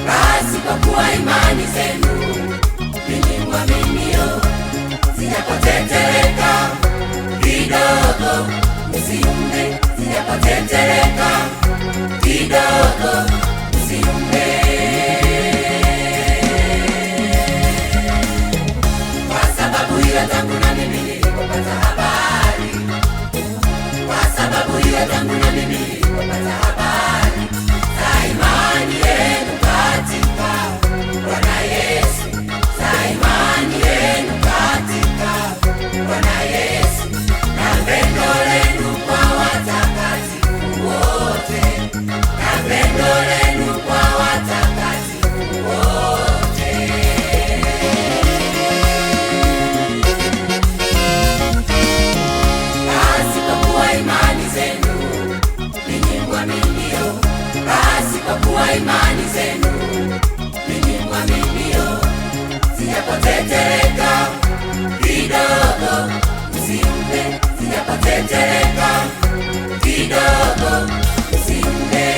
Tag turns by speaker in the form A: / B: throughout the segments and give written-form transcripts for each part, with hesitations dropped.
A: basi kwa kuwa imani zenu ninyi mwaminio zijapotetereka kidogo, msiumbe. Zijapotetereka kidogo, msiumbe. Kwa sababu hiyo tangu na mimi nilipopata habari, kwa sababu hiyo tangu na mimi nilipopata habari za imani yenu katika Bwana Yesu, za imani yenu katika Bwana Yesu, na pendo lenu kwa watakatifu wote, na pendo lenu kwa watakatifu wote. Basi kwa kuwa imani zenu ninyi mwaminio, basi kwa kuwa imani zenu ninyi mwaminio zijapotetereka kidogo, msiumbe. Zijapotetereka kidogo, msiumbe.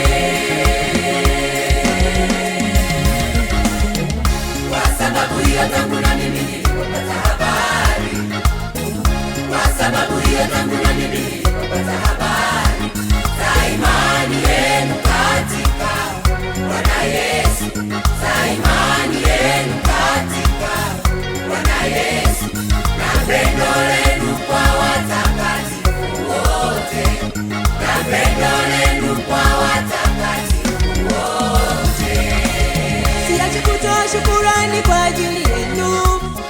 A: Kwa sababu hiyo tangu na mimi nilipopata habari, kwa sababu hiyo tangu na mimi nilipopata habari za imani yenu katika Bwana Yesu, za imani yenu katika Bwana Yesu, na pendo lenu kwa watakatifu wote, na pendo lenu kwa watakatifu wote.
B: Siache kutoa shukurani kwa ajili yenu,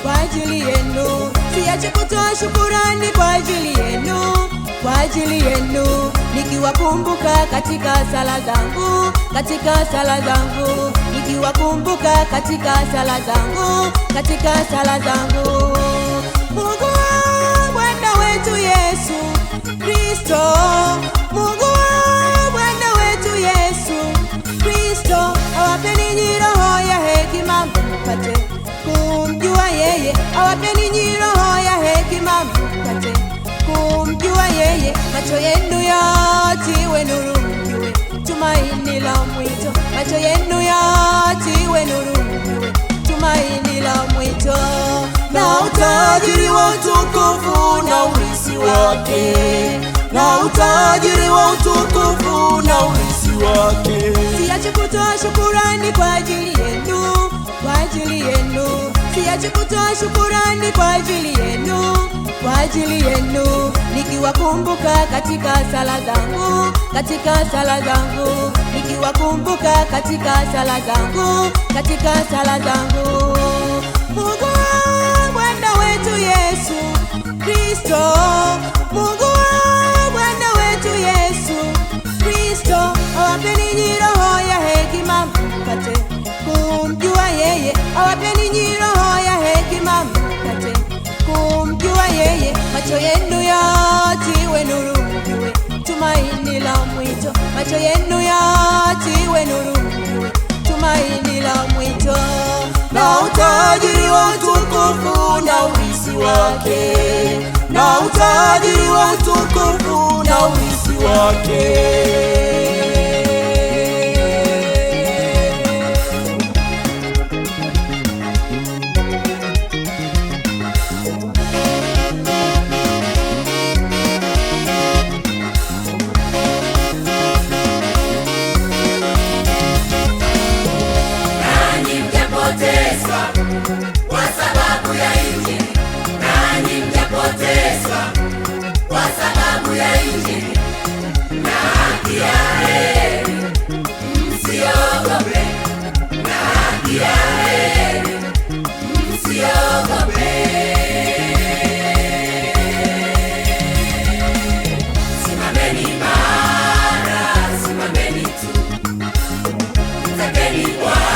B: kwa ajili yenu. Siache kutoa shukurani kwa ajili yenu, kwa ajili yenu. Nikiwakumbuka katika sala zangu, katika sala zangu. Nikiwakumbuka katika sala zangu, katika sala zangu. Mungu wa Bwana wetu Yesu Kristo, Mungu wa Bwana wetu Yesu Kristo, awapeni ninyi roho ya hekima mpate kumjua yeye. Awapeni ninyi roho ya hekima mpate kumjua yeye. Macho yenu yatiwe nuru mjue tumaini la mwito. Macho yenu yatiwe nuru mjue tumaini la mwito. Na utajiri wa utukufu na urisi wake, na utajiri wa utukufu na urisi wake. Siache kutoa shukurani kwa ajili yenu, kwa ajili yenu. Siache kutoa shukurani kwa ajili yenu, kwa ajili yenu. Nikiwakumbuka katika sala zangu, katika sala zangu. Nikiwakumbuka katika sala zangu, katika sala zangu. Mungu wa Bwana wetu Yesu Kristo, Mungu wa Bwana wetu Yesu Kristo, awapeni ninyi roho ya hekima mpate kumjua yeye. Awapeni ninyi roho ya hekima mpate kumjua yeye. Macho yenu yatiwe nuru mjue tumaini la mwito. Macho yenu yatiwe nuru mjue tumaini la mwito. Na utajiri wa utukufu na urisi wake, na utajiri wa utukufu na urisi wake.
A: Kwa sababu ya Injili, nanyi mjapotezwa kwa sababu ya Injili, na haki ya heri msiogope, na haki ya heri msiogope. Simameni imara, simameni tu, mtakeni Bwana.